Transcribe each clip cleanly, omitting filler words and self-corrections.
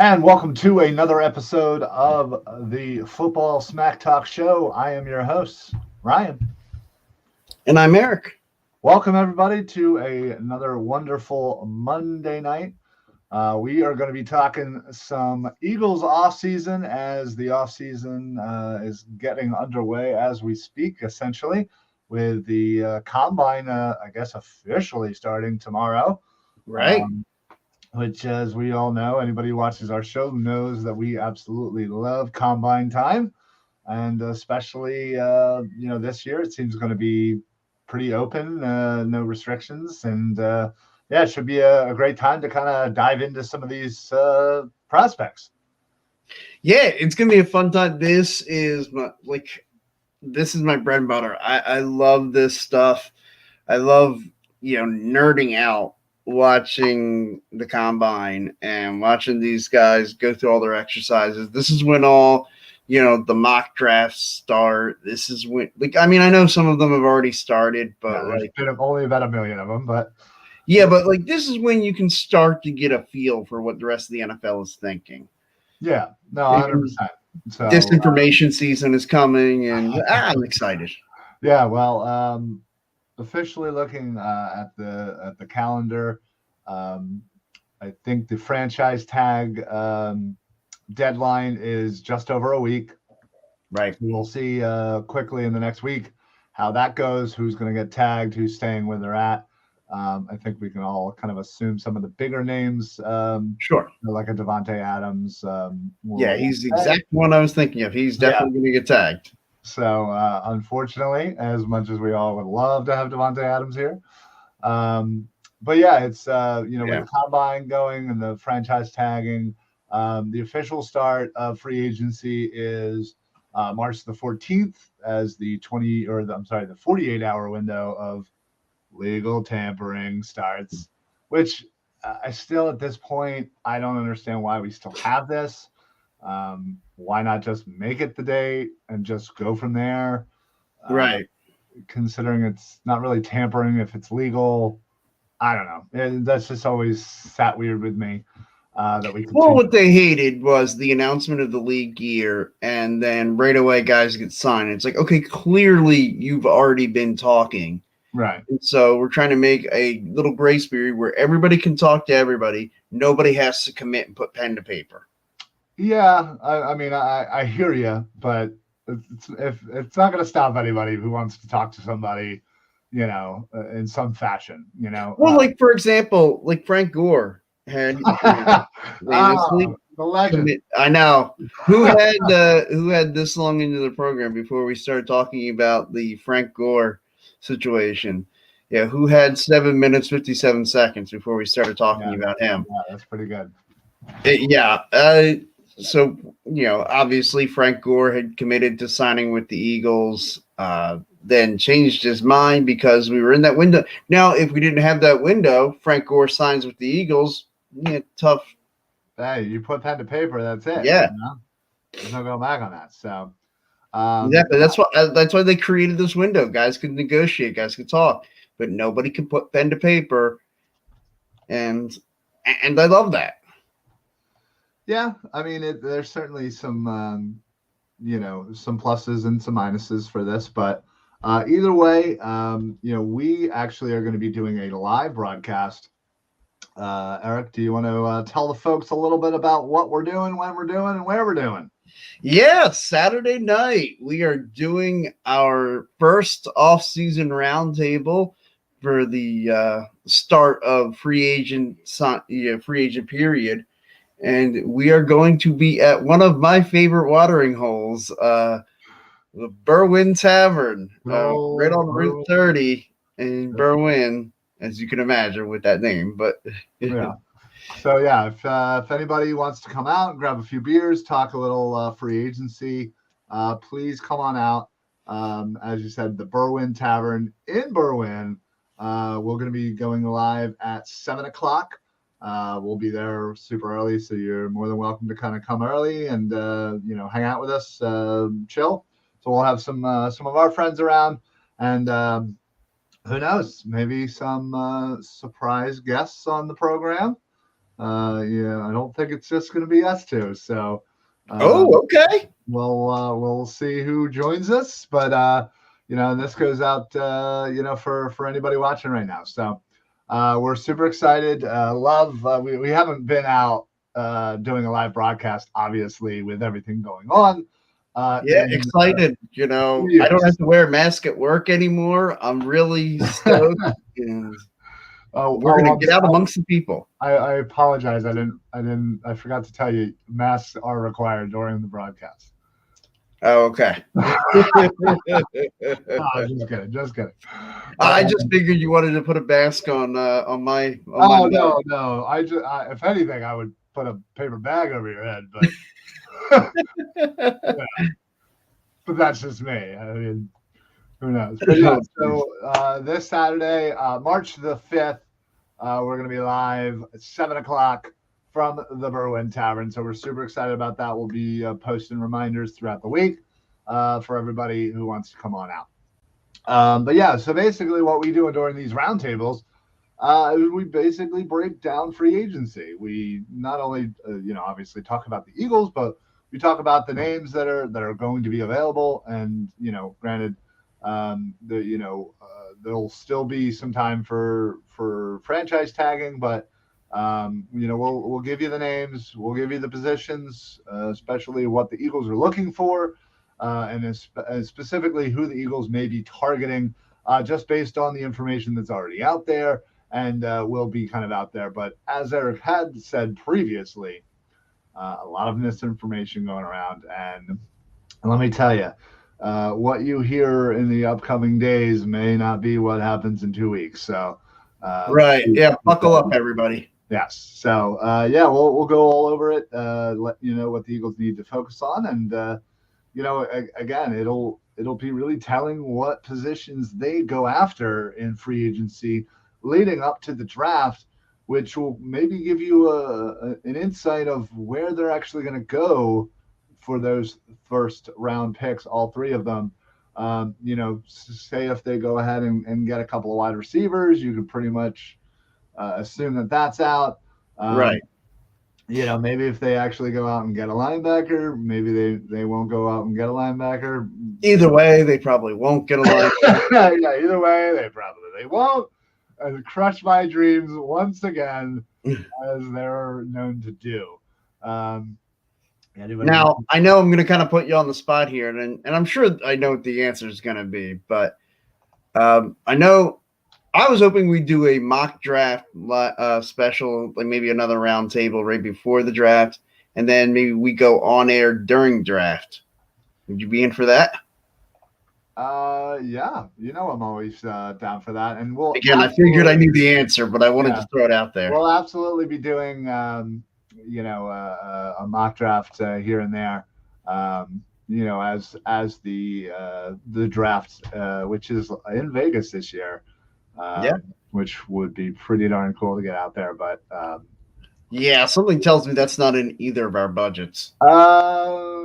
And welcome to another episode of the Football Smack Talk Show. I am your host, Ryan. And I'm Eric. Welcome, everybody, to another wonderful Monday night. We are going to be talking some Eagles offseason as the offseason is getting underway as we speak, essentially, with the combine, I guess, officially starting tomorrow. Right. Which, as we all know, anybody who watches our show knows that we absolutely love combine time. And especially, this year it seems going to be pretty open, no restrictions. And yeah, it should be a great time to kind of dive into some of these prospects. Yeah, it's gonna be a fun time. This is my bread and butter. I love this stuff. I love nerding out watching the combine and watching these guys go through all their exercises. This is when all the mock drafts start. This is when I know some of them have already started, but There's been only about 1 million of them, but this is when you can start to get a feel for what the rest of the NFL is thinking. Yeah, no, 100%. So disinformation season is coming, and I'm excited. Yeah, well, officially looking at the calendar, I think the franchise tag deadline is just over a week. Right. We'll see quickly in the next week how that goes, who's going to get tagged, who's staying where they're at. I think we can all kind of assume some of the bigger names. Sure. Like a Devontae Adams. He's the exact one I was thinking of. He's definitely going to get tagged. So, unfortunately, as much as we all would love to have Devontae Adams here. But yeah, it's, with the combine going and the franchise tagging, the official start of free agency is March the 14th as the 48-hour window of legal tampering starts, which I still, at this point, I don't understand why we still have this. Why not just make it the date and just go from there? Right. Considering it's not really tampering if it's legal. I don't know. That's just always sat weird with me. That we what they hated was the announcement of the league year, and then right away guys get signed. It's like, okay, clearly you've already been talking. Right. And so we're trying to make a little grace period where everybody can talk to everybody. Nobody has to commit and put pen to paper. Yeah, I hear you, but it's not going to stop anybody who wants to talk to somebody, in some fashion, Well, for example, Frank Gore had the legend. I know who had this long into the program before we started talking about the Frank Gore situation. Yeah, who had 7 minutes 57 seconds before we started talking about him? Yeah, that's pretty good. So, obviously Frank Gore had committed to signing with the Eagles, then changed his mind because we were in that window. Now, if we didn't have that window, Frank Gore signs with the Eagles. Yeah, tough. Hey, you put pen to paper, that's it. Yeah. There's no going back on that. So, exactly. That's why they created this window. Guys could negotiate, guys could talk, but nobody could put pen to paper. And I love that. Yeah, there's certainly some, some pluses and some minuses for this, but either way, we actually are going to be doing a live broadcast. Eric, do you want to tell the folks a little bit about what we're doing, when we're doing, and where we're doing? Yeah, Saturday night we are doing our first off-season roundtable for the start of free agent period. And we are going to be at one of my favorite watering holes, the Berwyn Tavern, right on Route 30 in Berwyn, as you can imagine with that name. But yeah. So yeah, if anybody wants to come out and grab a few beers, talk a little free agency, please come on out. As you said, the Berwyn Tavern in Berwyn. We're going to be going live at 7:00. We'll be there super early, so you're more than welcome to kind of come early and hang out with us, chill. So we'll have some of our friends around, and who knows, maybe some surprise guests on the program. Yeah, I don't think it's just going to be us two. So, Okay. we'll see who joins us. But and this goes out, for anybody watching right now. So, we're super excited. Love. We haven't been out doing a live broadcast, obviously, with everything going on. Yeah, excited. I don't have to wear a mask at work anymore. I'm really stoked. And we're gonna get out amongst the people. I apologize. I forgot to tell you, masks are required during the broadcast. Oh, okay. Just kidding. I just figured you wanted to put a mask on my. No. If anything, I would put a paper bag over your head, but yeah. But that's just me. I mean, who knows? But yeah, so this Saturday, March the 5th, we're going to be live at 7 o'clock from the Berwyn Tavern. So we're super excited about that. We'll be posting reminders throughout the week for everybody who wants to come on out. But yeah, so basically what we do during these roundtables is we basically break down free agency. We not only, obviously talk about the Eagles, but we talk about the names that are going to be available. And, granted, there'll still be some time for franchise tagging, but we'll give you the names, we'll give you the positions, especially what the Eagles are looking for, and specifically who the Eagles may be targeting, just based on the information that's already out there and will be kind of out there. But as Eric had said previously, a lot of misinformation going around, and let me tell you, what you hear in the upcoming days may not be what happens in 2 weeks. So, right, yeah, buckle up, everybody. Yes. So, we'll go all over it. Let you know what the Eagles need to focus on, and again, it'll be really telling what positions they go after in free agency leading up to the draft, which will maybe give you an insight of where they're actually going to go for those first round picks, all three of them. Say if they go ahead and get a couple of wide receivers, you could pretty much assume that that's out. Right. Maybe if they actually go out and get a linebacker, maybe they won't go out and get a linebacker. Either way, they probably won't get a linebacker. Yeah, either way, they won't. And crush my dreams once again, as they're known to do. Now, I know I'm going to kind of put you on the spot here, and I'm sure I know what the answer is going to be, but I know I was hoping we'd do a mock draft special, like maybe another round table right before the draft, and then maybe we go on air during draft. Would you be in for that? Yeah, I'm always down for that. And I figured I knew the answer, but I wanted to throw it out there. We'll absolutely be doing, a mock draft here and there, as the draft, which is in Vegas this year, which would be pretty darn cool to get out there. But yeah, something tells me that's not in either of our budgets.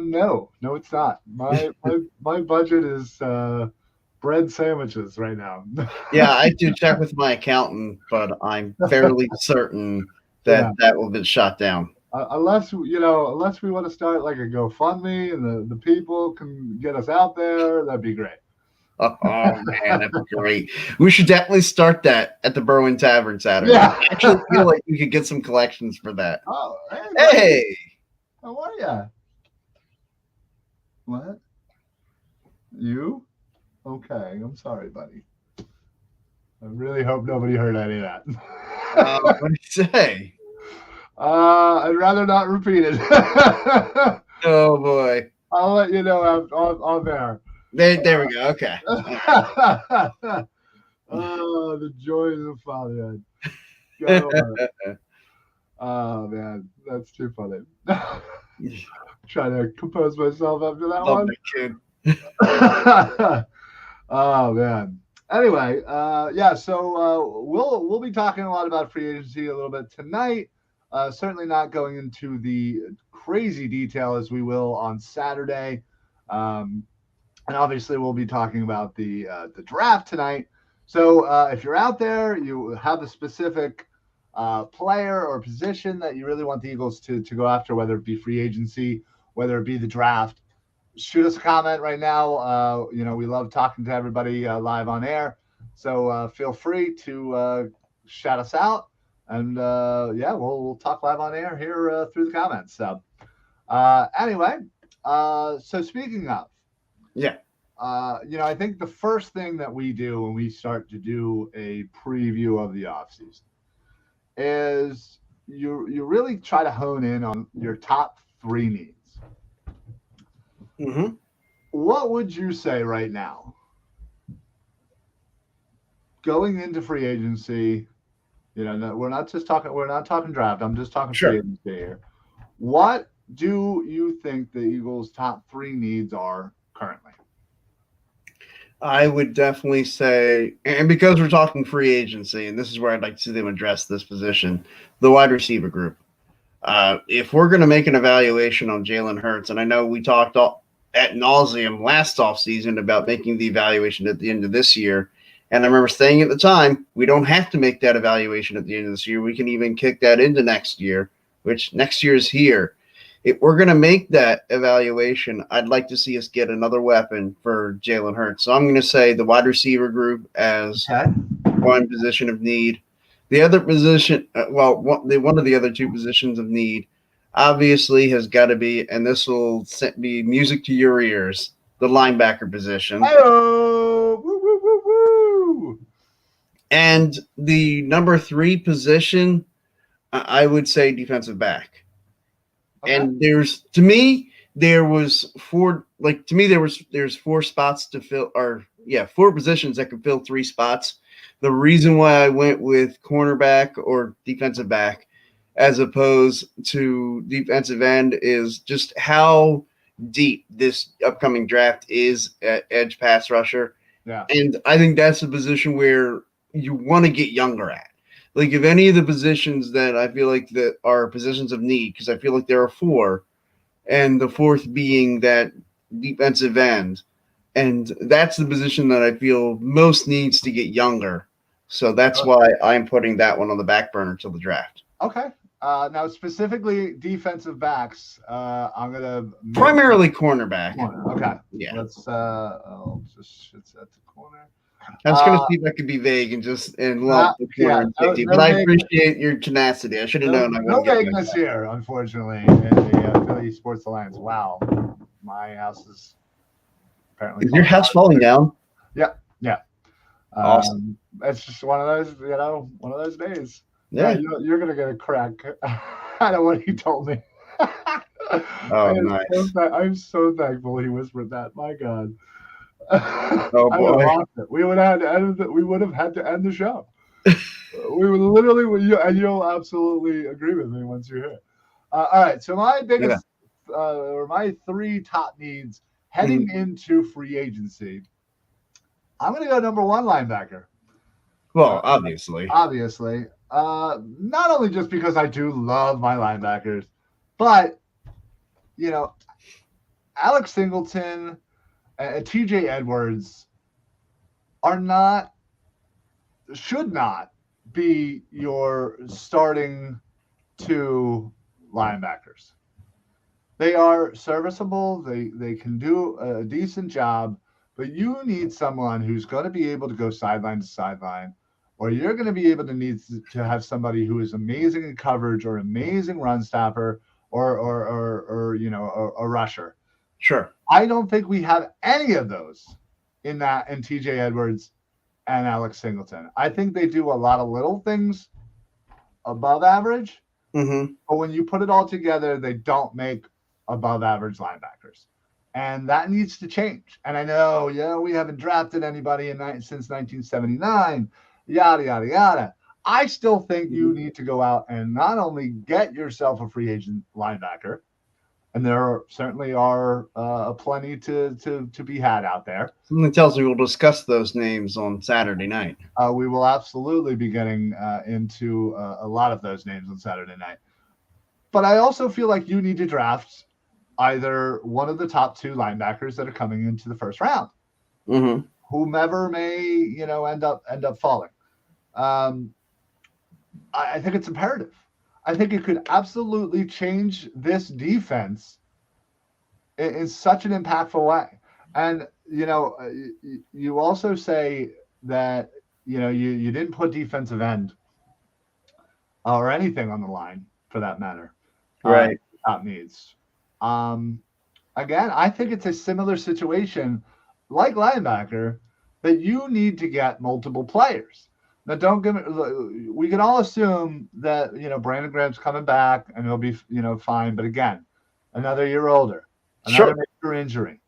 No, it's not. My budget is bread sandwiches right now. Yeah, I do check with my accountant, but I'm fairly certain that will have been shot down. Unless we want to start like a GoFundMe and the people can get us out there, that'd be great. Oh man, that'd be great. We should definitely start that at the Berwyn Tavern Saturday. Yeah. I actually feel like we could get some collections for that. Oh, hey. How are ya? What? You? Okay, I'm sorry, buddy. I really hope nobody heard any of that. What did you say? I'd rather not repeat it. Oh boy. I'll let you know on there. There we go. Okay. Oh, the joys of fatherhood. Oh man, that's too funny. Trying to compose myself after that one. Kid. Oh man. Anyway, so we'll be talking a lot about free agency a little bit tonight. Certainly not going into the crazy detail as we will on Saturday. And obviously we'll be talking about the draft tonight. So if you're out there, you have a specific player or position that you really want the Eagles to go after, whether it be free agency, whether it be the draft, shoot us a comment right now. We love talking to everybody live on air. So feel free to shout us out. And we'll talk live on air here through the comments. So anyway, so speaking of, I think the first thing that we do when we start to do a preview of the offseason is you really try to hone in on your top 3 needs. Mm-hmm. What would you say right now, going into free agency? We're not talking draft. I'm just talking free agency here. What do you think the Eagles' top 3 needs are currently? I would definitely say, and because we're talking free agency, and this is where I'd like to see them address this position, the wide receiver group. If we're going to make an evaluation on Jalen Hurts, and I know we talked ad nauseum last offseason about making the evaluation at the end of this year, and I remember saying at the time, we don't have to make that evaluation at the end of this year. We can even kick that into next year, which next year is here. If we're going to make that evaluation, I'd like to see us get another weapon for Jalen Hurts. So I'm going to say the wide receiver group as one position of need. The other position, one of the other 2 positions of need, obviously has got to be, and this will be music to your ears, the linebacker position. Hello. Woo, woo, woo, woo. And the number 3 position, I would say defensive back. Okay. And there's 4 spots to fill, 4 positions that can fill 3 spots. The reason why I went with cornerback or defensive back as opposed to defensive end is just how deep this upcoming draft is at edge pass rusher. Yeah. And I think that's a position where you want to get younger at. Like, if any of the positions that I feel like that are positions of need, because I feel like there are 4, and the 4th being that defensive end, and that's the position that I feel most needs to get younger. So that's why I'm putting that one on the back burner till the draft. Okay. Now, specifically defensive backs, I'm going to... Primarily cornerback. Okay. Yeah. Let's I'll just it's at the corner. I was going to see if I could be vague and lump the corner and safety, but I appreciate your tenacity. I should have known. No vagueness here, unfortunately, in the Philly Sports Alliance. Wow, my house is apparently. Is your house falling down? Yeah. Awesome. It's just one of those days. Yeah, you're gonna get a crack out of what he told me. Oh, nice. I'm so thankful he whispered that. My God. Oh boy. We would have had to end the show. We would literally, and you'll absolutely agree with me once you're here. All right. So my biggest, or my 3 top needs heading into free agency, I'm going to go number 1 linebacker. Well, obviously. Not only just because I do love my linebackers, but Alex Singleton and TJ Edwards should not be your starting 2 linebackers. They are serviceable. They can do a decent job, but you need someone who's going to be able to go sideline to sideline, or you're going to be able to need to have somebody who is amazing in coverage or amazing run stopper or a rusher. Sure. I don't think we have any of those in TJ Edwards and Alex Singleton. I think they do a lot of little things above average, but when you put it all together, they don't make above average linebackers. And that needs to change. And I know, we haven't drafted anybody since 1979, yada, yada, yada. I still think you need to go out and not only get yourself a free agent linebacker, and there certainly are plenty to be had out there. Something tells me we'll discuss those names on Saturday night. We will absolutely be getting into a lot of those names on Saturday night. But I also feel like you need to draft either one of the top 2 linebackers that are coming into the first round, whomever may end up falling. I think it's imperative. I think it could absolutely change this defense in such an impactful way. And you also say that you didn't put defensive end or anything on the line for that matter. Right. Top needs. Um, Again, I think it's a similar situation like linebacker that you need to get multiple players. Now, don't give me. We can all assume that Brandon Graham's coming back and he'll be fine. But again, another year older, another Sure. major injury.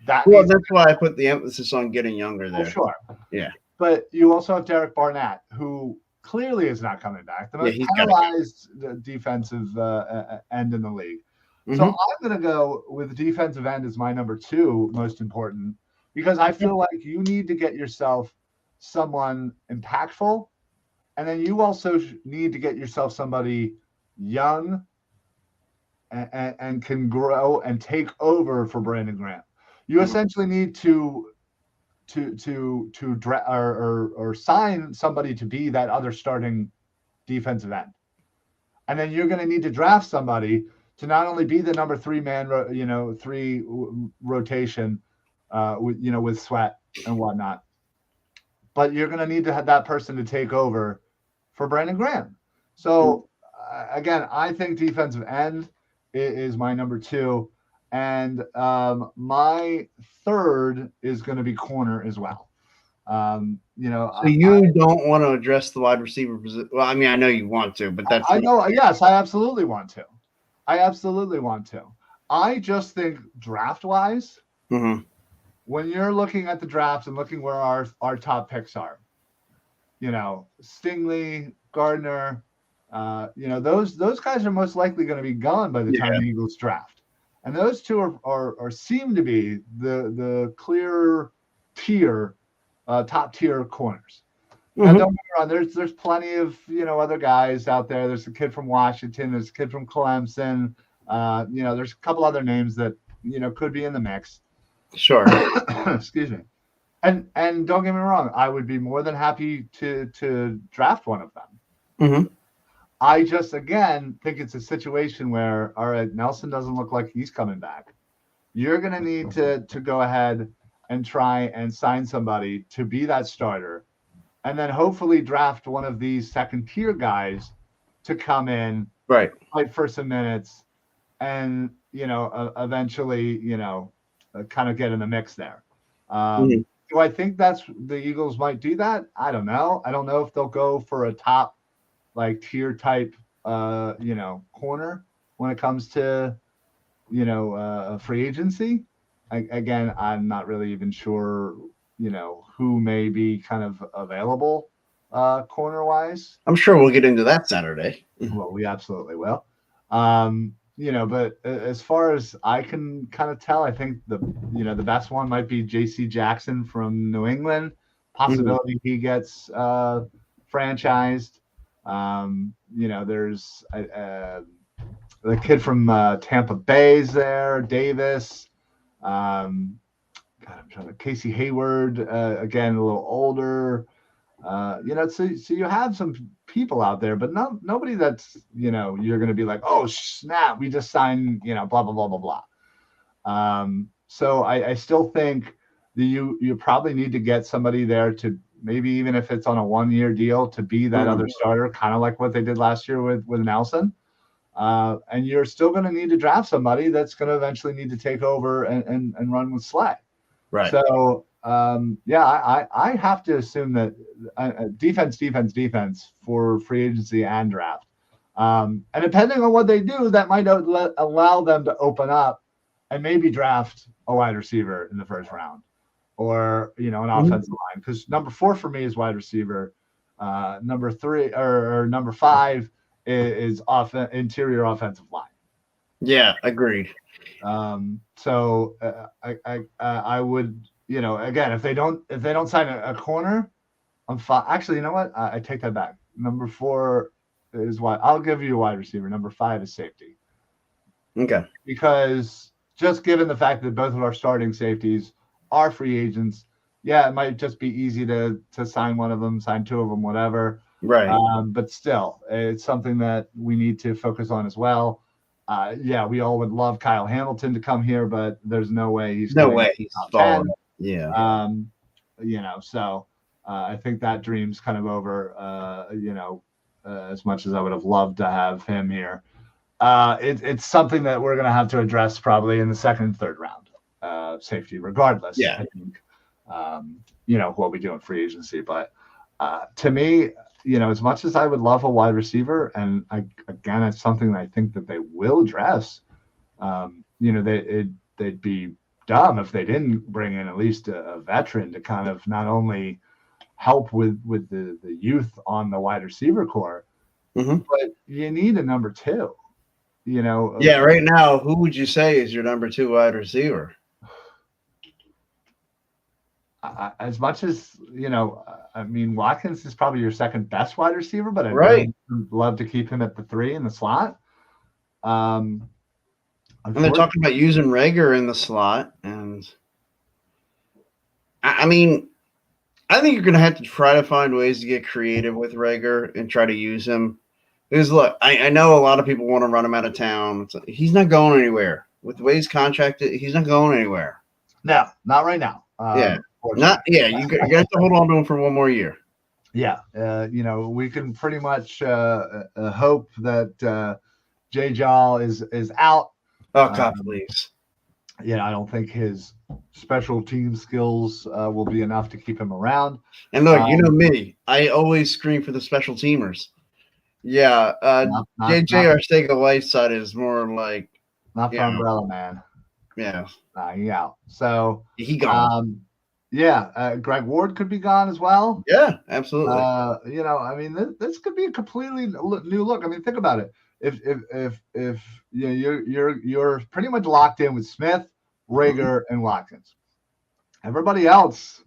That Well, needs. that's why I put the emphasis on getting younger there. Sure. Yeah. But you also have Derek Barnett, who clearly is not coming back. The most paralyzed defensive end in the league. So I'm going to go with defensive end as my number 2 most important, because I feel like you need to get yourself someone impactful, and then you also need to get yourself somebody young and can grow and take over for Brandon Graham. You essentially need to sign somebody to be that other starting defensive end, and then you're going to need to draft somebody to not only be the number 3 man, rotation, with Sweat and whatnot, but you're going to need to have that person to take over for Brandon Graham. So again, I think defensive end is my number 2, and my third is going to be corner as well. So you don't want to address the wide receiver position. Well, I mean, I know you want to, but that's. I know. Yes, I absolutely want to. I just think draft wise, when you're looking at the draft and looking where our top picks are, Stingley, Gardner, those guys are most likely going to be gone by the time the Eagles draft, and those two are seem to be the clear tier, top tier corners. Now, don't get me wrong, there's plenty of other guys out there. There's a kid from Washington. There's a kid from Clemson. There's a couple other names that could be in the mix. Sure. Excuse me. And don't get me wrong, I would be more than happy to draft one of them. I just again think it's a situation where, all right, Nelson doesn't look like he's coming back. You're gonna need to go ahead and try and sign somebody to be that starter, and then hopefully draft one of these second tier guys to come in, right, fight for some minutes, and eventually kind of get in the mix there. Do I think that's the Eagles might do that? I don't know. I don't know if they'll go for a top tier type corner when it comes to free agency. Again, I'm not really even sure who may be kind of available corner wise. I'm sure we'll get into that Saturday. Well, we absolutely will. But as far as I can kind of tell, I think the best one might be J.C. Jackson from New England. Possibility he gets franchised. There's the kid from Tampa Bay's there, Davis. Casey Hayward, again, a little older. So you have some people out there, but nobody that's you're going to be like, oh snap, we just signed blah blah blah blah blah. So I still think that you probably need to get somebody there to maybe, even if it's on a 1-year deal, to be that other starter, kind of like what they did last year with Nelson. And you're still going to need to draft somebody that's going to eventually need to take over and run with Slay. Right. So I have to assume that defense for free agency and draft. And depending on what they do, that might allow them to open up and maybe draft a wide receiver in the first round, or an offensive line. Because number 4 for me is wide receiver. Number 3 or number 5 is interior offensive line. Yeah, agreed. So I would, again, if they don't sign a corner, I'm fine. Actually, you know what? I take that back. Number 4 is wide. I'll give you a wide receiver. Number 5 is safety. Okay. Because just given the fact that both of our starting safeties are free agents, it might just be easy to sign one of them, sign 2 of them, whatever. Right. But still, it's something that we need to focus on as well. Yeah, we all would love Kyle Hamilton to come here, but there's no way he's No getting way he's top 10. falling. Yeah. So I think that dream's kind of over, as much as I would have loved to have him here. It's something that we're going to have to address probably in the second and third round, safety, regardless. Yeah. I think, what we do in free agency. But to me, as much as I would love a wide receiver, and again, it's something that I think that they will address. They'd be dumb if they didn't bring in at least a veteran to kind of not only help with the youth on the wide receiver core, but you need a number two. Yeah, right now, who would you say is your number 2 wide receiver? As much as Watkins is probably your second best wide receiver, but I'd right. really love to keep him at the 3 in the slot. And they're talking about using Rager in the slot, and I mean, I think you're going to have to try to find ways to get creative with Rager and try to use him. Because look, I know a lot of people want to run him out of town. He's not going anywhere. With the way he's contracted, he's not going anywhere. No, not right now. You got to hold on to him for one more year. Yeah, we can pretty much hope that Jay Jall is out. Oh God, please. I don't think his special team skills will be enough to keep him around. And look, you know me, I always scream for the special teamers. Yeah, JJ Arcega-Whiteside is more like not for umbrella man. Yeah, he out. So he gone. Greg Ward could be gone as well. Yeah, absolutely. This could be a completely new look. I mean, think about it. If you're pretty much locked in with Smith, Rager, and Watkins. Everybody else,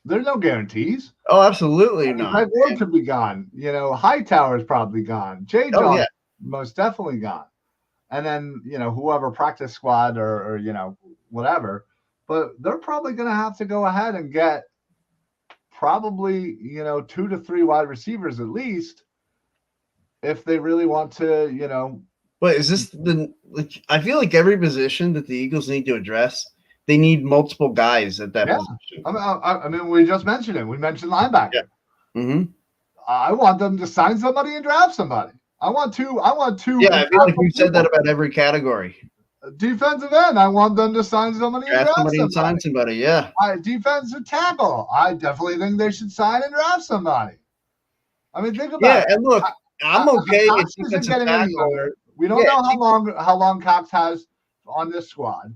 there's no guarantees. Oh, absolutely not. Greg Ward could be gone. Hightower's probably gone. Jay John most definitely gone. And then whoever practice squad or whatever. But they're probably going to have to go ahead and get probably 2 to 3 wide receivers at least if they really want to. But is this I feel like every position that the Eagles need to address, they need multiple guys at that position. I mean, we just mentioned it. We mentioned linebacker. Yeah. Mm-hmm. I want them to sign somebody and draft somebody. I want two. Yeah, I feel like we've said that about every category. Defensive end, I want them to sign somebody and draft somebody. Sign somebody, yeah. Defensive tackle, I definitely think they should sign and draft somebody. I mean, think about it. Yeah, and look, I'm okay if defensive tackle. We don't know how long Cox has on this squad.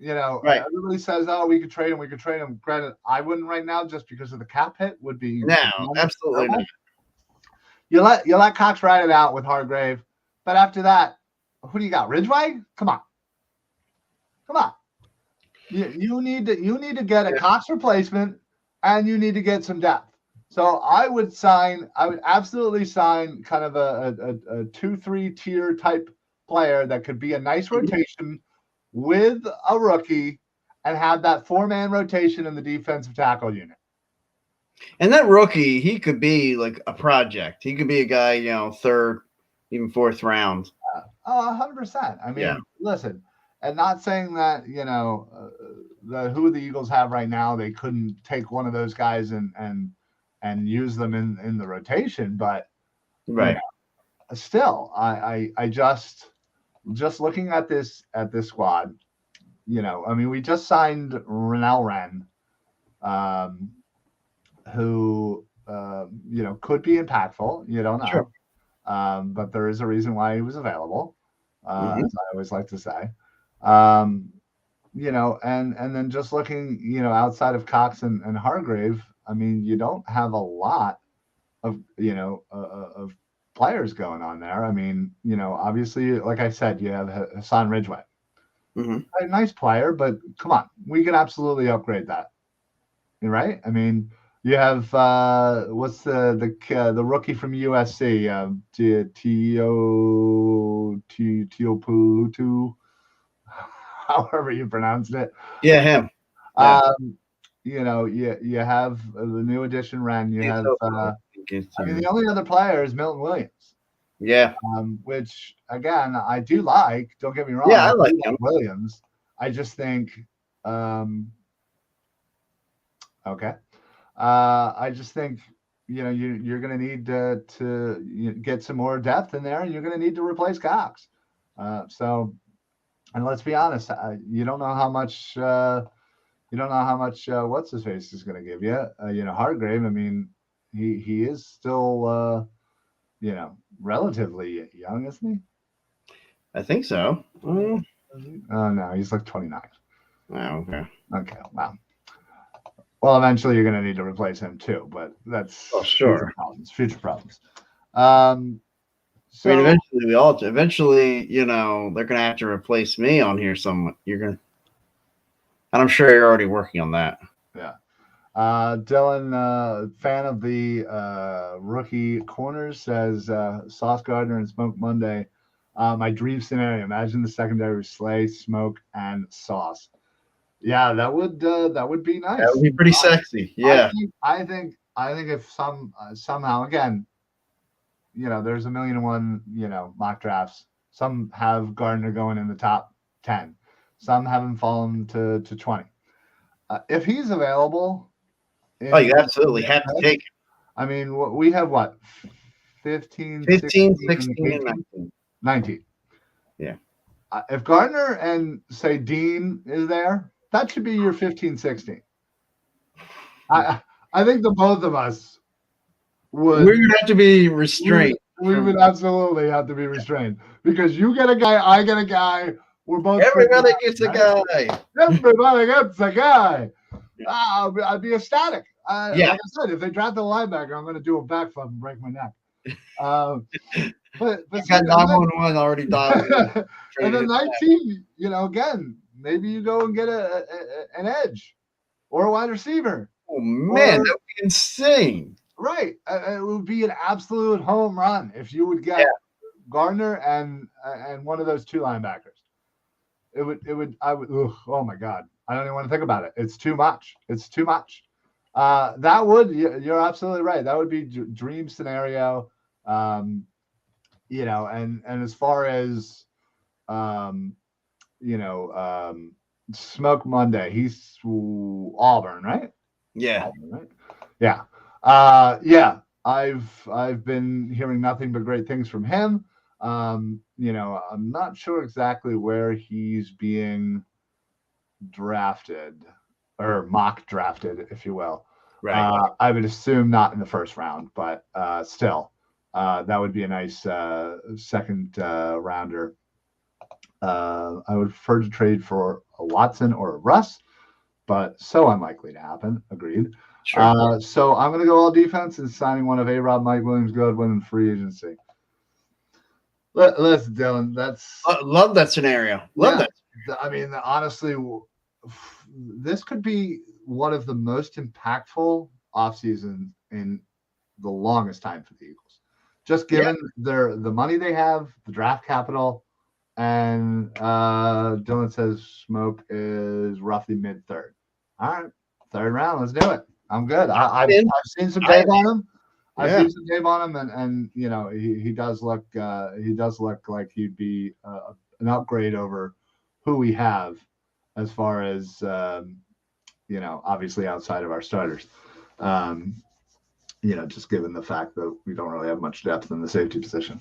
Right. Everybody says, "Oh, we could trade him." Granted, I wouldn't right now just because of the cap hit would be. No, absolutely not. You let Cox ride it out with Hargrave, but after that, who do you got? Ridgeway? Come on. You need to get a Cox replacement, and you need to get some depth. So I would absolutely sign kind of a 2-3 tier type player that could be a nice rotation with a rookie and have that 4-man rotation in the defensive tackle unit. And that rookie, he could be like a project. He could be a guy, 3rd, even 4th round. 100%. I mean, listen, and not saying that, who the Eagles have right now, they couldn't take one of those guys and use them in the rotation, but right. Still, I just looking at this squad, I mean, we just signed Renell Wren, who could be impactful. You don't know. Sure. But there is a reason why he was available, as I always like to say. And then just looking, outside of Cox and Hargrave, I mean, you don't have a lot of players going on there. I mean, obviously, like I said, you have Hassan Ridgeway. A nice player, but come on, we can absolutely upgrade that. Right? I mean, you have what's the rookie from USC, Teopulutu, however you pronounced it. Yeah, him. You have the new addition Wren. You have I mean, the only other player is Milton Williams. Yeah. Which again I do like. Don't get me wrong. Yeah, I like do him. Williams. I just think, okay. I just think you're going to need to get some more depth in there, and you're going to need to replace Cox. And let's be honest, you don't know how much what's his face is going to give you. Hargrave. I mean, he is still relatively young, isn't he? I think so. Oh no, he's like 29. Oh, okay. Okay, wow. Well, eventually you're going to need to replace him too, but that's sure. Future problems. So I mean, eventually, they're going to have to replace me on here. And I'm sure you're already working on that. Yeah. Dylan, fan of the rookie corners, says Sauce Gardner and Smoke Monday. My dream scenario. Imagine the secondary with Slay, Smoke, and Sauce. Yeah, that would be nice. That would be pretty sexy. Yeah. I think if somehow again, there's 1,000,001 mock drafts. Some have Gardner going in the top 10. Some have him fallen to 20. If he's available, you absolutely have to take him. I mean, we have what? 15, 16, and 19. Yeah. If Gardner and say Dean is there, that should be your 15, 16. I think the both of us would. We would have to be restrained. We would absolutely have to be restrained because you get a guy, I get a guy. We're both. Everybody gets a guy. Everybody gets a guy. I'd be ecstatic. Like I said, if they draft a linebacker, I'm going to do a backflip and break my neck. But got 911 already died. And then 19, again, maybe you go and get an edge or a wide receiver. Oh man, that would be insane. Right, it would be an absolute home run if you would get Gardner and one of those two linebackers. I would. Oh my God, I don't even want to think about it. It's too much. That would. You're absolutely right. That would be dream scenario. And as far as Smoke Monday, he's Auburn, right? Yeah. Auburn, right? Yeah. I've been hearing nothing but great things from him. I'm not sure exactly where he's being drafted or mock drafted, if you will. Right. I would assume not in the first round, but still, that would be a nice second rounder. I would prefer to trade for a Watson or a Russ, but so unlikely to happen. Agreed. Sure. So I'm going to go all defense and signing one of A-Rob, Mike Williams, Godwin, and free agency. Listen, Dylan, that's love that scenario. Love that. I mean, honestly, this could be one of the most impactful offseasons in the longest time for the Eagles. Just given the money they have, the draft capital, and Dylan says Smoke is roughly mid-third. All right, third round, let's do it. I'm good. I've seen some tape on him. I've seen some tape on him, and he does look like he'd be an upgrade over who we have as far as obviously outside of our starters. Just given the fact that we don't really have much depth in the safety position.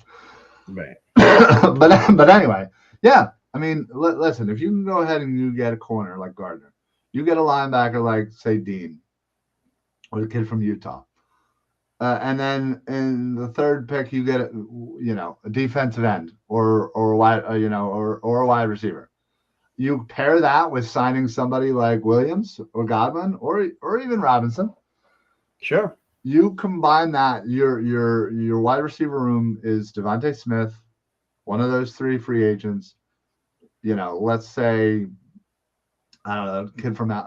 Right. but anyway, yeah. I mean, listen, if you can go ahead and you get a corner like Gardner, you get a linebacker like, say, Dean, or the kid from Utah. And then in the third pick, you get a defensive end or a wide or a wide receiver. You pair that with signing somebody like Williams or Godwin or even Robinson. Sure. You combine that, your wide receiver room is Devontae Smith, one of those three free agents. Let's say I don't know,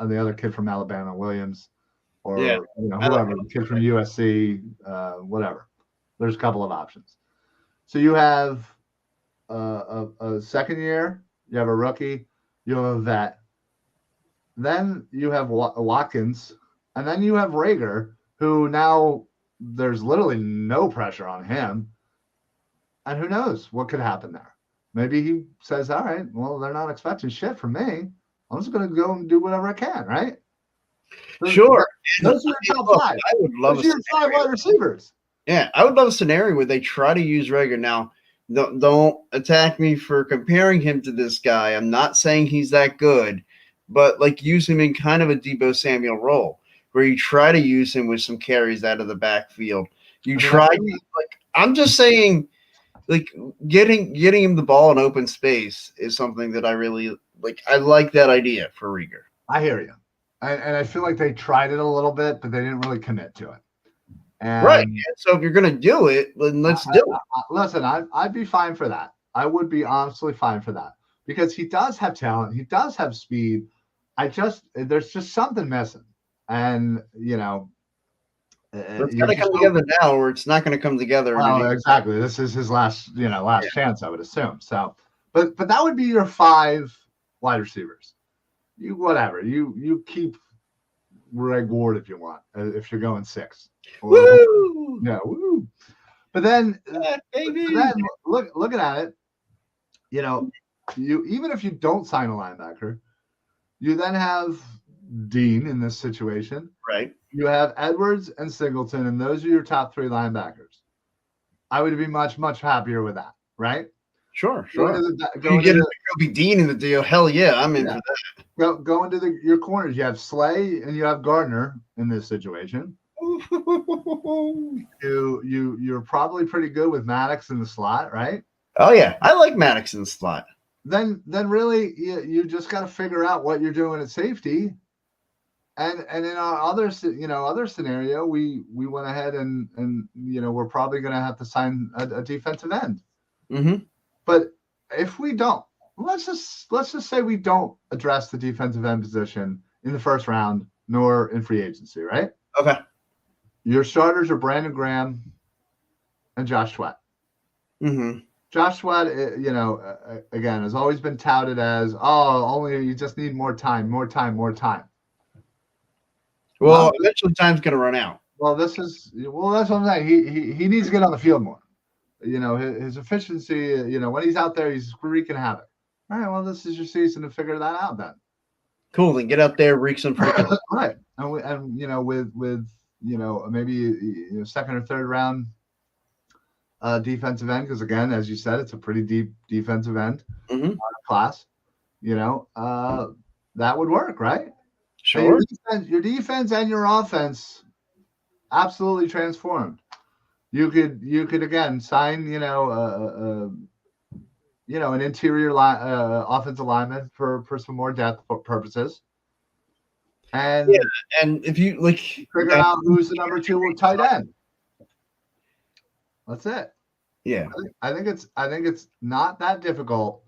the other kid from Alabama, Williams. Or whoever, kid from USC, whatever. There's a couple of options. So you have a second year, you have a rookie, you have a vet. Then you have Watkins, and then you have Rager, who now there's literally no pressure on him. And who knows what could happen there? Maybe he says, all right, well, they're not expecting shit from me. I'm just going to go and do whatever I can, right? Sure. Those are your top five. I would love those are your 5 wide receivers. Yeah, I would love a scenario where they try to use Rager. Now, don't attack me for comparing him to this guy. I'm not saying he's that good, but like use him in kind of a Deebo Samuel role where you try to use him with some carries out of the backfield. You try like I'm just saying, like getting him the ball in open space is something that I really like. I like that idea for Rieger. I hear you, and I feel like they tried it a little bit, but they didn't really commit to it. And right. So if you're going to do it, then let's do it. Listen, I'd be fine for that. I would be honestly fine for that because he does have talent. He does have speed. There's just something missing. And, it's got to come together now or it's not going to come together. Well, exactly. This is his last chance, I would assume. So, but that would be your 5 wide receivers. You keep Greg Ward if you want, if you're going 6. Woo! Yeah, woo. But then, looking at it, you even if you don't sign a linebacker, you then have Dean in this situation. Right. You have Edwards and Singleton, and those are your top 3 linebackers. I would be much, much happier with that, right? Sure. You get Kobe Dean in the deal. Hell yeah, I'm in for that. Well, go into your corners. You have Slay and you have Gardner in this situation. You're probably pretty good with Maddox in the slot, right? Oh yeah, I like Maddox in the slot. Then really you just got to figure out what you're doing at safety. And in our other scenario, we went ahead and we're probably going to have to sign a defensive end. Mm-hmm. But if we don't, let's just say we don't address the defensive end position in the first round nor in free agency, right? Okay. Your starters are Brandon Graham and Josh Sweat. Mm-hmm. Josh Sweat, again, has always been touted as, only you just need more time. Well, eventually time's going to run out. Well, that's what I'm saying. He needs to get on the field more. His efficiency, when he's out there, he's wreaking havoc. All right, well, this is your season to figure that out then. Cool, then get out there, wreak some freaking right. And with maybe second or third round defensive end, because again, as you said, it's a pretty deep defensive end class. That would work, right? Sure. Your defense and your offense absolutely transformed. You could again sign an interior offensive lineman for some more depth purposes. And if you figure out who's the number 2 tight end. That's it. Yeah. I think it's not that difficult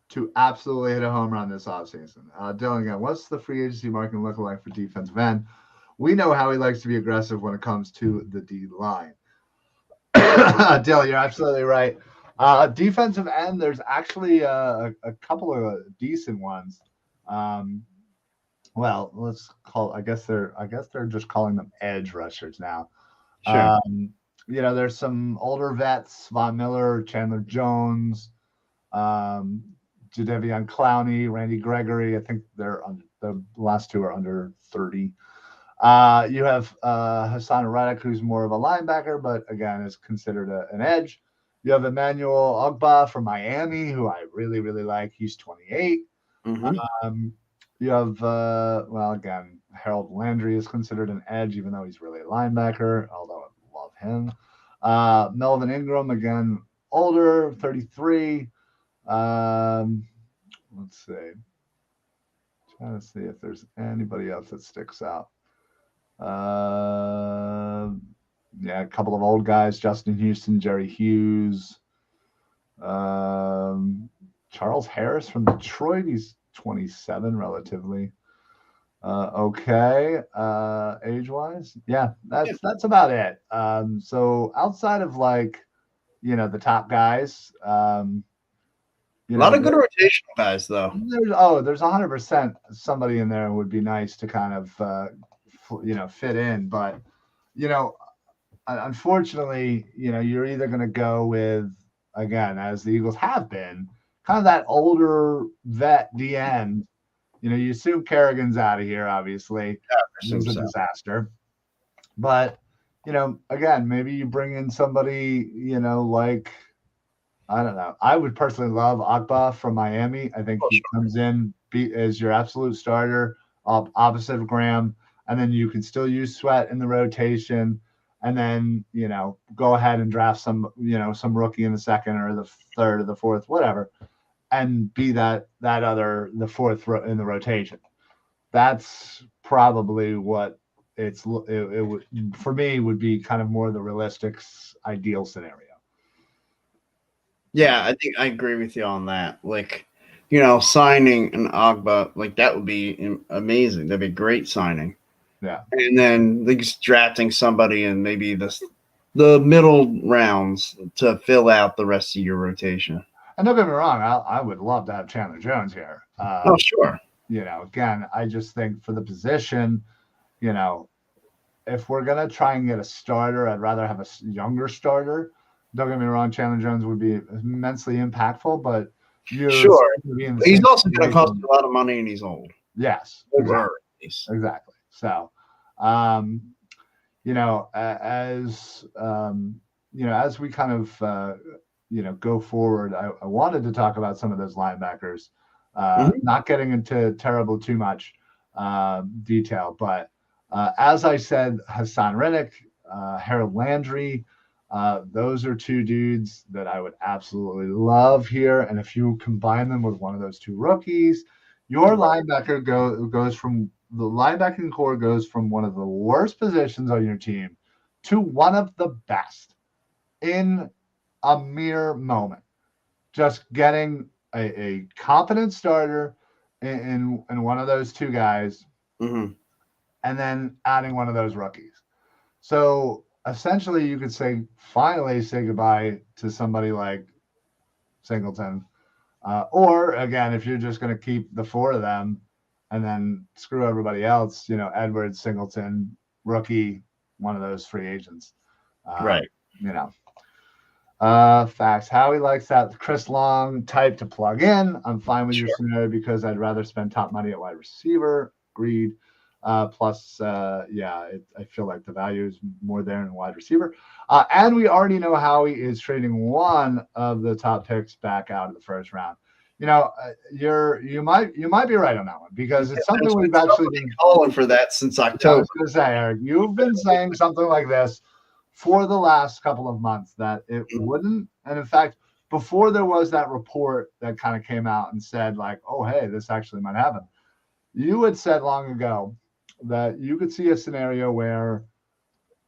to absolutely hit a home run this offseason. Dylan, again, what's the free agency market look like for defensive end? We know how he likes to be aggressive when it comes to the D line. Dylan, you're absolutely right. Defensive end, there's actually a couple of decent ones. Well, I guess they're just calling them edge rushers now. Sure. There's some older vets, Von Miller, Chandler Jones, Jadeveon Clowney, Randy Gregory. I think the last 2 are under 30. You have Hassan Reddick, who's more of a linebacker, but again is considered an edge. You have Emmanuel Ogbah from Miami, who I really, really like. He's 28. Mm-hmm. You have, again, Harold Landry is considered an edge, even though he's really a linebacker, although I love him. Melvin Ingram, again, older, 33. Let's see. Trying to see if there's anybody else that sticks out. A couple of old guys, Justin Houston, Jerry Hughes, Charles Harris from Detroit. He's 27 relatively. Okay. Age-wise. Yeah, that's about it. So outside of the top guys, a lot of good rotational guys, though. There's 100% somebody in there who would be nice to kind of, fit in. But, unfortunately, you're either going to go with, again, as the Eagles have been, kind of that older vet D end. You assume Kerrigan's out of here, obviously. It was a disaster. But, again, maybe you bring in somebody, like, I don't know. I would personally love Akba from Miami. I think he comes in as your absolute starter opposite of Graham. And then you can still use Sweat in the rotation. And then, go ahead and draft some rookie in the second or the third or the fourth, whatever, and be the fourth in the rotation. That's probably what it would, for me, would be kind of more the realistic ideal scenario. Yeah, I think I agree with you on that. Like, signing an Agba, like that would be amazing. That'd be a great signing. Yeah. And then just drafting somebody in maybe the middle rounds to fill out the rest of your rotation. And don't get me wrong, I would love to have Chandler Jones here. Oh, sure. Again, I just think for the position, if we're going to try and get a starter, I'd rather have a younger starter. Don't get me wrong, Chandler Jones would be immensely impactful, but sure. He's also going to cost a lot of money and he's old. Yes. Exactly. So, as we kind of, go forward, I wanted to talk about some of those linebackers, not getting into too much detail, but as I said, Hassan Reddick, Harold Landry, those are two dudes that I would absolutely love here. And if you combine them with one of those two rookies, your linebacker goes from the linebacking core goes from one of the worst positions on your team to one of the best in a mere moment. Just getting a competent starter in one of those two guys, and then adding one of those rookies. So essentially, you could finally say goodbye to somebody like Singleton. Or, again, if you're just going to keep the four of them and then screw everybody else, Edwards, Singleton, rookie, one of those free agents. Right. Facts. Howie likes that Chris Long type to plug in. I'm fine with your scenario because I'd rather spend top money at wide receiver. Agreed. Plus, I feel like the value is more there in wide receiver. And we already know Howie is trading one of the top picks back out of the first round. You might be right on that one because it's something we've actually been calling for that since October. I was going to say, Eric, you've been saying something like this for the last couple of months that it wouldn't. And in fact, before there was that report that kind of came out and said like, oh, hey, this actually might happen. You had said long ago that you could see a scenario where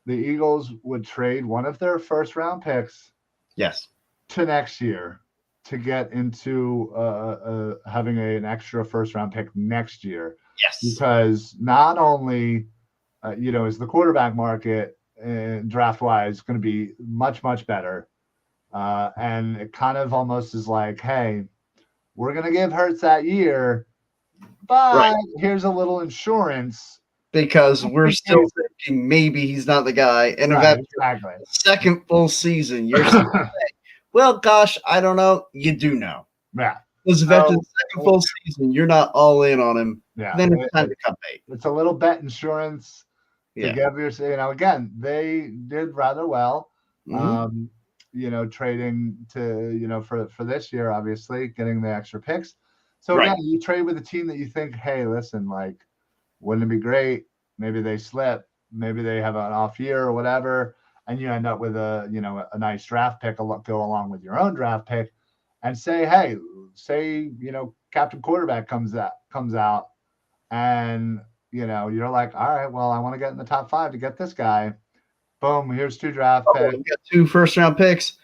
the Eagles would trade one of their first round picks to next year to get into having an extra first round pick next year. Yes. Because not only, is the quarterback market draft wise going to be much, much better. And it kind of almost is like, hey, we're going to give Hurts that year, but here's a little insurance. Because we're still thinking maybe he's not the guy. And exactly. Second full season, you're still saying, well, gosh, I don't know. You do know. Yeah. Because if after the second full season, you're not all in on him, then it's time to cut bait. It's a little bet insurance to give your, again, they did rather well, trading to, for this year, obviously, getting the extra picks. So, again, you trade with a team that you think, hey, listen, like, wouldn't it be great? Maybe they slip. Maybe they have an off year or whatever, and you end up with a nice draft pick go along with your own draft pick, and say Captain Quarterback comes out, and you're like, all right, well, I want to get in the top 5 to get this guy. Boom, here's 2 draft picks. We got 2 first round picks,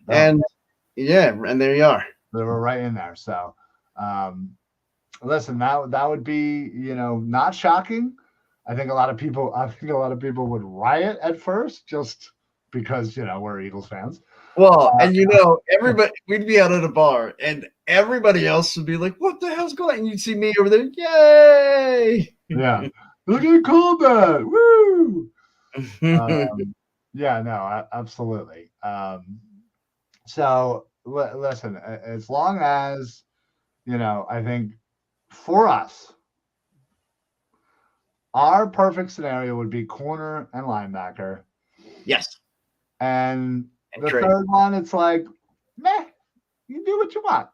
and there you are. They were right in there. So. Listen, that would be, not shocking. I think a lot of people would riot at first just because, we're Eagles fans. Well, and everybody, we'd be out at a bar and everybody else would be like, what the hell's going on? And you'd see me over there. Yay. Yeah. Look at Colbert. Woo. Yeah, no, absolutely. So listen, as long as, I think for us, our perfect scenario would be corner and linebacker. Yes. And the trade. third one, it's like, meh, you do what you want.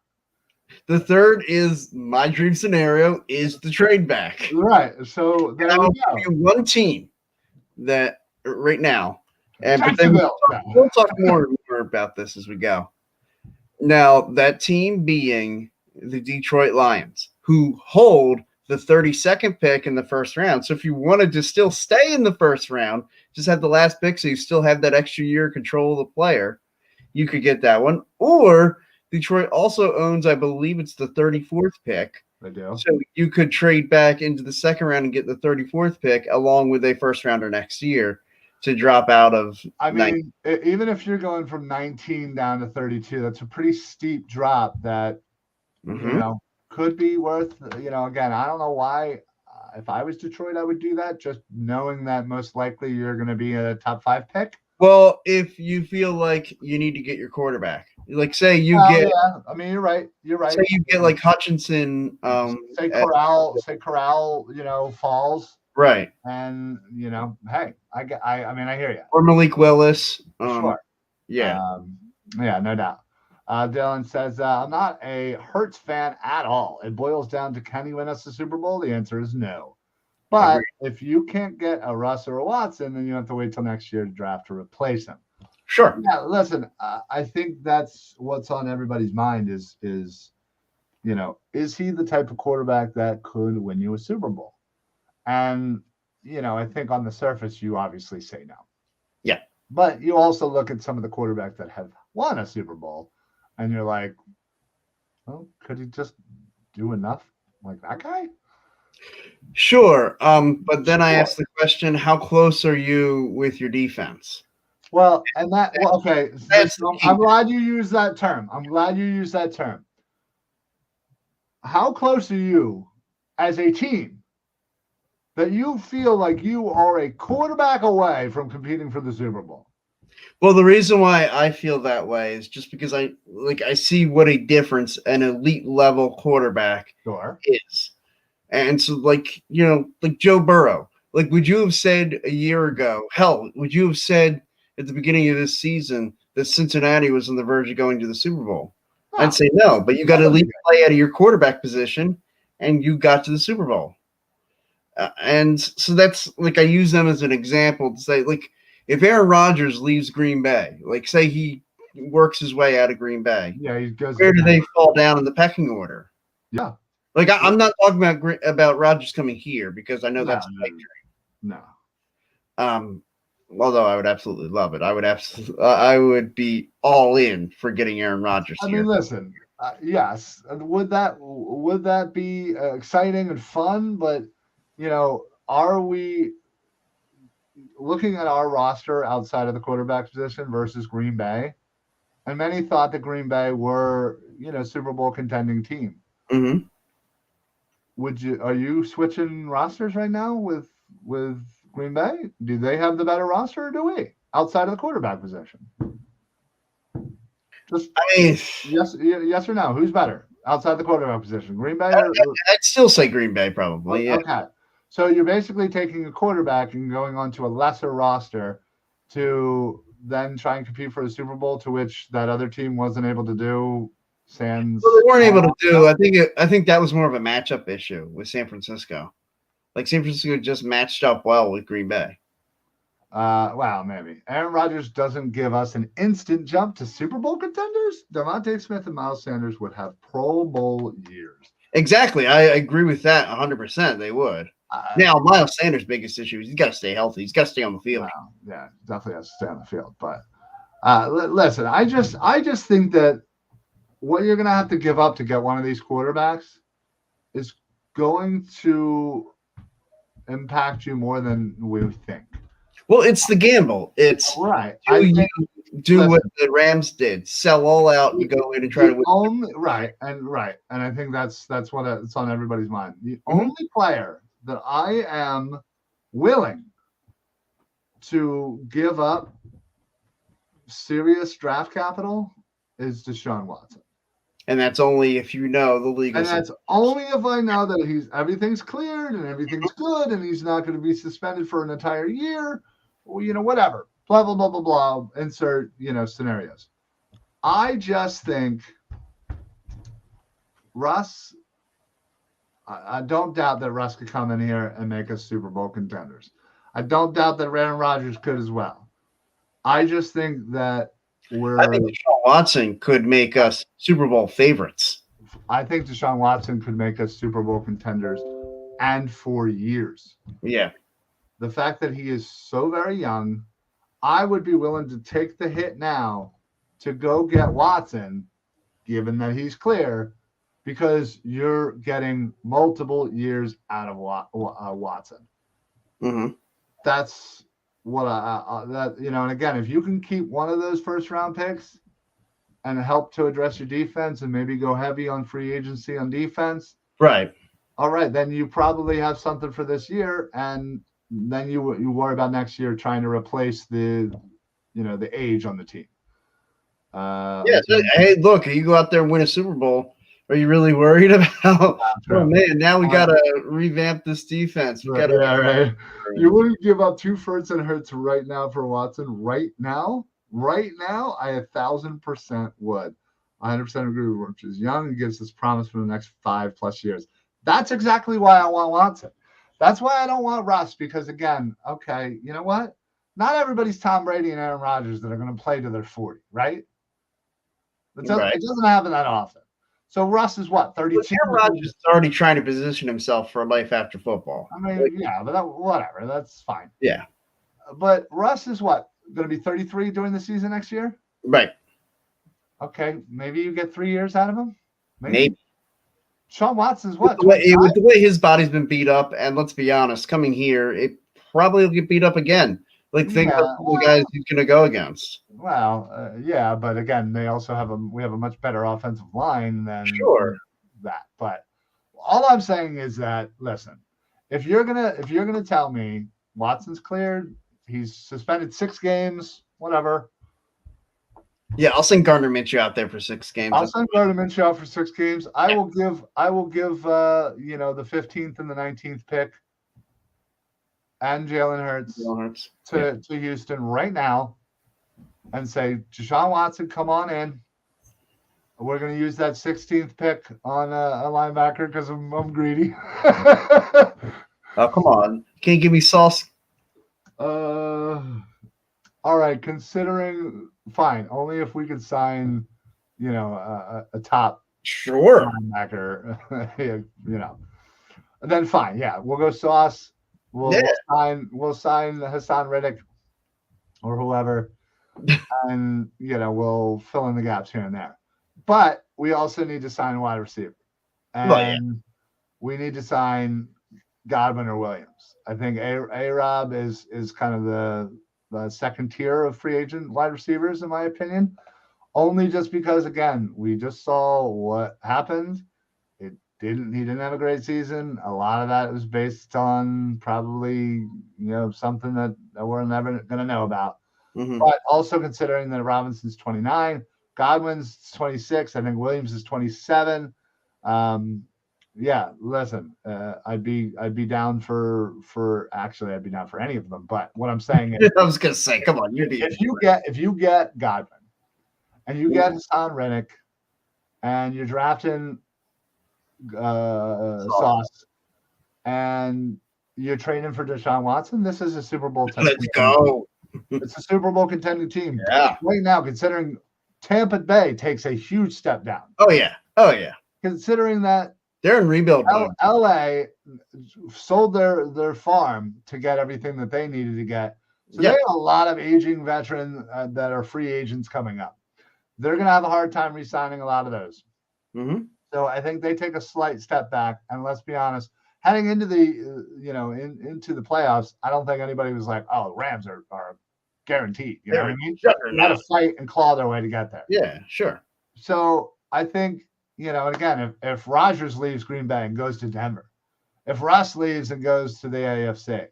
The third is my dream scenario is the trade back. Right. So there we go. One team that right now, but then we'll talk more about this as we go. Now, that team being the Detroit Lions, who hold the 32nd pick in the first round. So if you wanted to still stay in the first round, just have the last pick so you still have that extra year control of the player, you could get that one. Or Detroit also owns, I believe it's the 34th pick. They do. So you could trade back into the second round and get the 34th pick along with a first rounder next year to drop out of. I mean, even if you're going from 19 down to 32, that's a pretty steep drop that, could be worth, again, I don't know why. If I was Detroit, I would do that, just knowing that most likely you're going to be a top 5 pick. Well, if you feel like you need to get your quarterback, like say you get, yeah. I mean, you're right. Say you get like Hutchinson, say Corral, falls. Right. And, hey, I mean, I hear you. Or Malik Willis. Sure. Yeah. Yeah, no doubt. Dylan says, I'm not a Hurts fan at all. It boils down to, can he win us the Super Bowl? The answer is no. But if you can't get a Russ or a Watson, then you have to wait till next year to draft to replace him. Sure. Yeah, listen, I think that's what's on everybody's mind is he the type of quarterback that could win you a Super Bowl? And, I think on the surface, you obviously say no. Yeah. But you also look at some of the quarterbacks that have won a Super Bowl, and you're like, well, could he just do enough like that guy? Sure. But then I asked the question, how close are you with your defense? Well, okay. I'm glad you used that term. How close are you as a team that you feel like you are a quarterback away from competing for the Super Bowl? Well, the reason why I feel that way is just because I see what a difference an elite level quarterback is. And so like Joe Burrow, would you have said a year ago, hell, would you have said at the beginning of this season that Cincinnati was on the verge of going to the Super Bowl? No. I'd say no, but you got to elite play out of your quarterback position and you got to the Super Bowl. And so that's I use them as an example to say, if Aaron Rodgers leaves Green Bay, say he works his way out of Green Bay, he goes. Where do they fall down in the pecking order? Yeah, I'm not talking about Rodgers coming here because I know that's a big dream. No. Although I would absolutely love it, I would be all in for getting Aaron Rodgers. I mean, listen, yes, would that be exciting and fun? But are we looking at our roster outside of the quarterback position versus Green Bay? And many thought that Green Bay were, Super Bowl contending team. Mm-hmm. Are you switching rosters right now with Green Bay? Do they have the better roster or do we outside of the quarterback position? Yes or no? Who's better outside the quarterback position? Green Bay? I'd still say Green Bay probably. Yeah. Okay. So you're basically taking a quarterback and going on to a lesser roster to then try and compete for a Super Bowl, to which that other team wasn't able to do. Well, they weren't able to do. I think that was more of a matchup issue with San Francisco. San Francisco just matched up well with Green Bay. Well, maybe. Aaron Rodgers doesn't give us an instant jump to Super Bowl contenders. Devontae Smith and Miles Sanders would have Pro Bowl years. Exactly. I agree with that 100%. They would. Now, Miles Sanders' biggest issue is he's got to stay healthy. He's got to stay on the field. Yeah, definitely has to stay on the field. But listen, I just think that what you're going to have to give up to get one of these quarterbacks is going to impact you more than we think. Well, it's the gamble. It's right. Do what the Rams did: sell all out and go in and try to win. Right, and I think that's what it's on everybody's mind. The only player that I am willing to give up serious draft capital is Desean Watson. And that's only if you know the legal. And that's only if I know that everything's cleared and everything's good and he's not going to be suspended for an entire year, or, whatever. Blah, blah, blah, blah, blah. Insert, scenarios. I just think Russ, I don't doubt that Russ could come in here and make us Super Bowl contenders. I don't doubt that Aaron Rodgers could as well. I just think that I think Desean Watson could make us Super Bowl favorites. I think Desean Watson could make us Super Bowl contenders, and for years. Yeah. The fact that he is so very young, I would be willing to take the hit now to go get Watson, given that he's clear, because you're getting multiple years out of Watson. Mm-hmm. That's what and again, if you can keep one of those first round picks and help to address your defense and maybe go heavy on free agency on defense, right? All right, then you probably have something for this year, and then you worry about next year trying to replace the age on the team. Hey, look, you go out there and win a Super Bowl. Are you really worried about? Oh man, now we got to revamp this defense. We gotta, right. You wouldn't give up 2 firsts and Hurts right now for Watson. Right now, I 1,000% would. 100% agree with Rich. Is young and gives us promise for the next 5+ years. That's exactly why I want Watson. That's why I don't want Russ, because again, okay, you know what? Not everybody's Tom Brady and Aaron Rodgers that are going to play to their 40, right? It doesn't happen that often. So Russ is what, 32? Aaron Rodgers is already trying to position himself for life after football. I mean, but whatever. That's fine. Yeah. But Russ is what, going to be 33 during the season next year? Right. Okay, maybe you get 3 years out of him? Maybe. Sean Watson's what? With the way his body's been beat up, and let's be honest, coming here, it probably will get beat up again. Think of the guys he's going to go against. Well, but again, they also we have a much better offensive line than that. But all I'm saying is that, listen, if you're gonna tell me Watson's cleared, he's suspended 6 games, whatever. Yeah, I'll send Gardner Minshew out there for 6 games. I'll send Gardner Minshew out for 6 games. I will give the 15th and the 19th pick and Jalen Hurts to Houston right now and say, Deshaun Watson, come on in. We're going to use that 16th pick on a linebacker because I'm greedy. Oh, come on. Can't give me sauce. All right. Considering, fine. Only if we could sign, a top linebacker, And then fine. Yeah. We'll go sauce. We'll sign Hassan Reddick or whoever, and we'll fill in the gaps here and there. But we also need to sign a wide receiver, and we need to sign Godwin or Williams. I think A-Rob is kind of the second tier of free agent wide receivers in my opinion, only just because again we just saw what happened. He didn't have a great season. A lot of that was based on probably, something that we're never going to know about. Mm-hmm. But also considering that Robinson's 29, Godwin's 26, I think Williams is 27. Listen, I'd be down for I'd be down for any of them. But what I'm saying is, I was going to say, come on, if you get Godwin and you get Hassan Reddick and you're drafting Sauce, and you're trading for Deshaun Watson, this is a Super Bowl team. Let's go. It's a Super Bowl contending team. Yeah. Right now, considering Tampa Bay takes a huge step down. Oh yeah. Considering that they're in rebuild mode. LA sold their farm to get everything that they needed to get. So they have a lot of aging veterans that are free agents coming up. They're going to have a hard time re-signing a lot of those. Mm-hmm. So I think they take a slight step back. And let's be honest, heading into the into the playoffs, I don't think anybody was like, "Oh, the Rams are guaranteed." You know what I mean? They got to fight and claw their way to get there. Yeah, sure. So I think and again, if Rodgers leaves Green Bay and goes to Denver, if Russ leaves and goes to the AFC,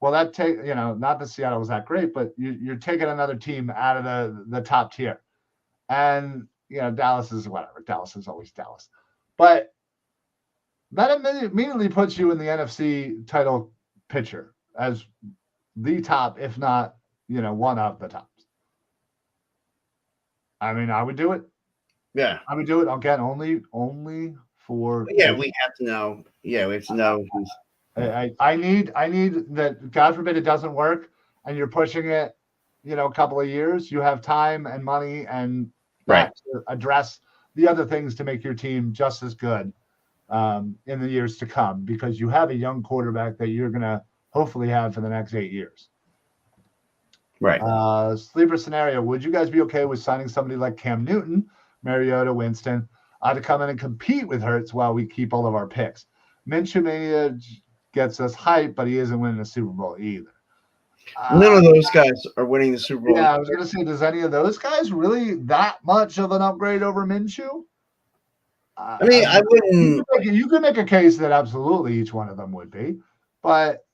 Well, not that Seattle was that great, but you're taking another team out of the top tier. And, Dallas is whatever. Dallas is always Dallas. But that immediately puts you in the NFC title picture as the top, if not, one of the tops. I mean, I would do it. Yeah. I would do it again, only for. Yeah, we have to know. Yeah, we have to know who's. I need that. God forbid it doesn't work, and you're pushing it, a couple of years. You have time and money and Right to address the other things to make your team just as good in the years to come, because you have a young quarterback that you're gonna hopefully have for the next 8 years. Right. Sleeper scenario: would you guys be okay with signing somebody like Cam Newton, Mariota, Winston to come in and compete with Hurts while we keep all of our picks? Minshew Mania gets us hype, but he isn't winning a Super Bowl either. None of those guys are winning the Super Bowl. Yeah, I was going to say, does any of those guys really that much of an upgrade over Minshew? I mean, I wouldn't. You could make a case that absolutely each one of them would be, but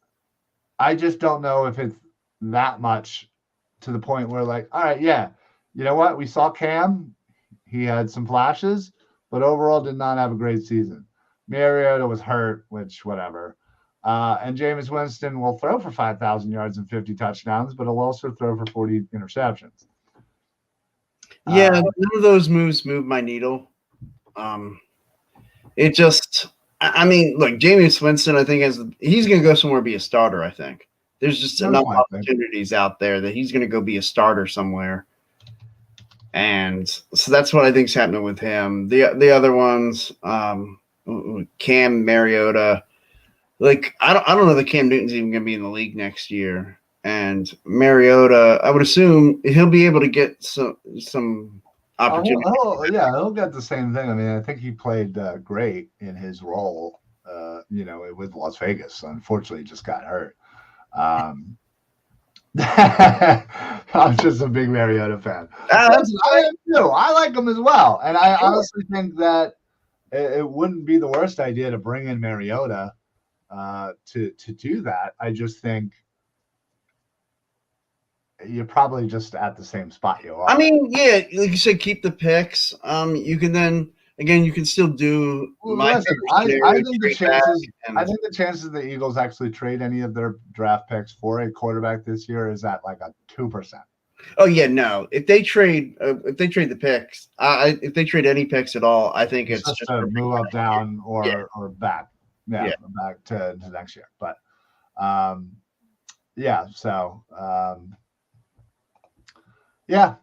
I just don't know if it's that much to the point where, like, all right, yeah, you know what? We saw Cam. He had some flashes, but overall did not have a great season. Mariota was hurt, which whatever. And Jameis Winston will throw for 5,000 yards and 50 touchdowns, but he'll also throw for 40 interceptions. Yeah, none of those moves move my needle. It just, I mean, look, Jameis Winston, I think he's going to go somewhere be a starter. I think there's just enough opportunities out there that he's going to go be a starter somewhere. And so that's what I think is happening with him. The other ones, Cam, Mariota, like I don't know that Cam Newton's even going to be in the league next year. And Mariota, I would assume he'll be able to get some opportunity. He'll get the same thing. I mean, I think he played great in his role, with Las Vegas. Unfortunately, he just got hurt. I'm just a big Mariota fan. I am too. I like him as well, and I honestly think that it wouldn't be the worst idea to bring in Mariota to do that. I just think you're probably just at the same spot you are. I mean, yeah, like you said, keep the picks. You can then again, you can still do. I think the chances the Eagles actually trade any of their draft picks for a quarterback this year is at like a 2%. Oh yeah, no. If they trade the picks, if they trade any picks at all, I think it's just to move up, down, or back, back to next year. But yeah,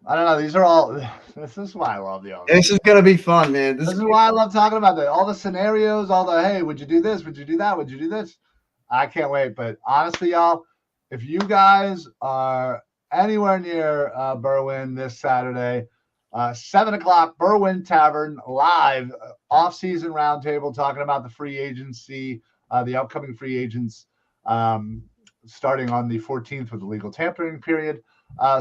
I don't know. These are all. This is why I love the. This is gonna be fun, man. This is why I love talking about all the scenarios, all the hey, would you do this? Would you do that? Would you do this? I can't wait. But honestly, y'all, if you guys are anywhere near Berwyn this Saturday, 7:00, Berwyn Tavern live off-season roundtable talking about the free agency, the upcoming free agents, starting on the 14th with the legal tampering period.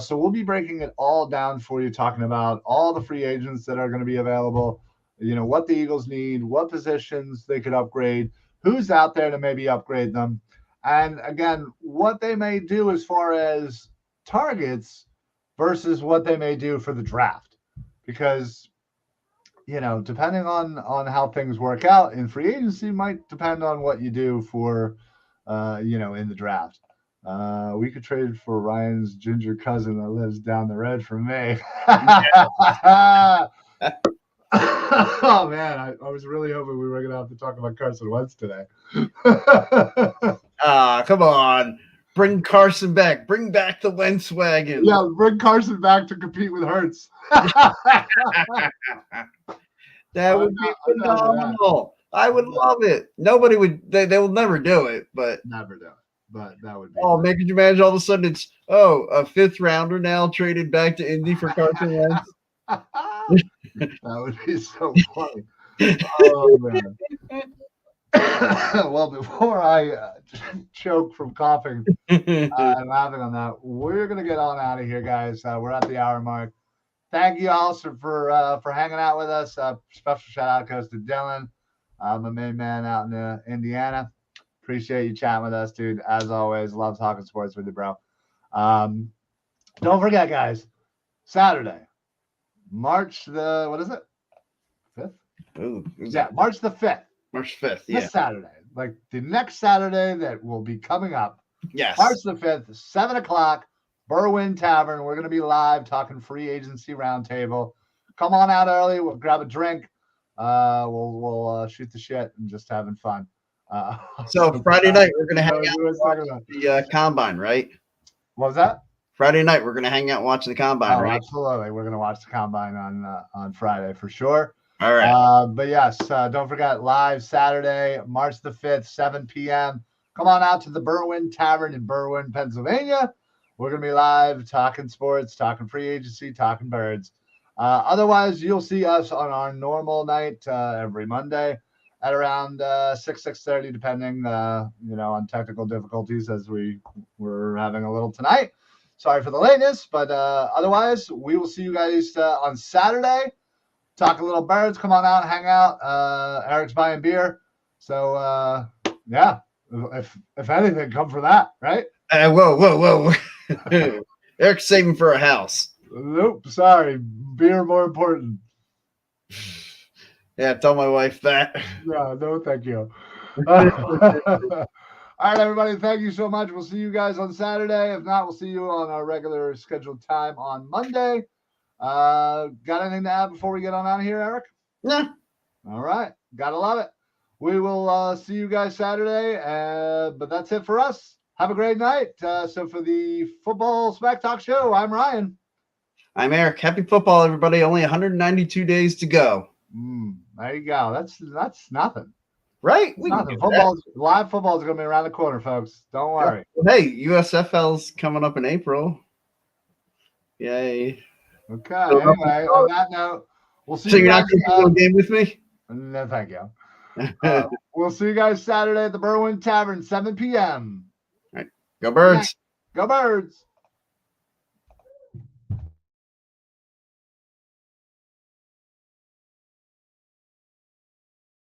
So we'll be breaking it all down for you, talking about all the free agents that are going to be available, what the Eagles need, what positions they could upgrade, who's out there to maybe upgrade them, and again, what they may do as far as targets versus what they may do for the draft. Because, depending on how things work out in free agency might depend on what you do for, in the draft. We could trade for Ryan's ginger cousin that lives down the road from me. Oh man, I was really hoping we were gonna have to talk about Carson Wentz today. Come on. Bring Carson back. Bring back the Wentz wagon. Yeah, bring Carson back to compete with Hurts. That would be phenomenal. I would love it. Nobody would. They will never do it, but never do it. But that would be. Oh, man, could you imagine all of a sudden it's a 5th rounder now traded back to Indy for Carson Wentz? That would be so funny. Oh man. Well, before I choke from coughing and laughing on that, we're gonna get on out of here, guys. We're at the hour mark. Thank you all for hanging out with us. Special shout out goes to Dylan, my main man out in Indiana. Appreciate you chatting with us, dude. As always, love talking sports with you, bro. Don't forget, guys, Saturday, March the, what is it? 5th? Ooh, Yeah, March the 5th. March 5th, yeah. This Saturday. Like the next Saturday that will be coming up. Yes. March the 5th, 7 o'clock, Berwyn Tavern. We're going to be live talking free agency roundtable. Come on out early. We'll grab a drink. We'll shoot the shit and just having fun. So Friday night, we're going to hang out and watch the Combine, right? What was that? Friday night, we're going to hang out and watch the Combine, right? Absolutely. We're going to watch the Combine on Friday for sure. All right. But yes, don't forget, live Saturday, March the 5th, 7 p.m. Come on out to the Berwyn Tavern in Berwyn, Pennsylvania. We're going to be live talking sports, talking free agency, talking birds. Otherwise, you'll see us on our normal night every Monday at around 6:30, depending, on technical difficulties as we're having a little tonight. Sorry for the lateness, but otherwise, we will see you guys on Saturday. Talk a little birds. Come on out, hang out. Eric's buying beer. So, yeah, if anything, come for that, right? Whoa. Eric's saving for a house. Nope, sorry. Beer more important. Yeah, tell my wife that. No, thank you. All right, everybody. Thank you so much. We'll see you guys on Saturday. If not, we'll see you on our regular scheduled time on Monday. Got anything to add before we get on out of here, Eric? No. All right. Gotta love it. We will see you guys Saturday. But that's it for us. Have a great night. So for the Football Smack Talk Show, I'm Ryan. I'm Eric. Happy football, everybody. Only 192 days to go. There you go. That's nothing. Right? Live football is going to be around the corner, folks. Don't worry. Hey, USFL's coming up in April. Yay. Okay. Anyway, on that note, we'll see you. So you're not going to do a game with me? No, thank you. We'll see you guys Saturday at the Berwyn Tavern, 7 p.m. All right. Go Birds. Go Birds.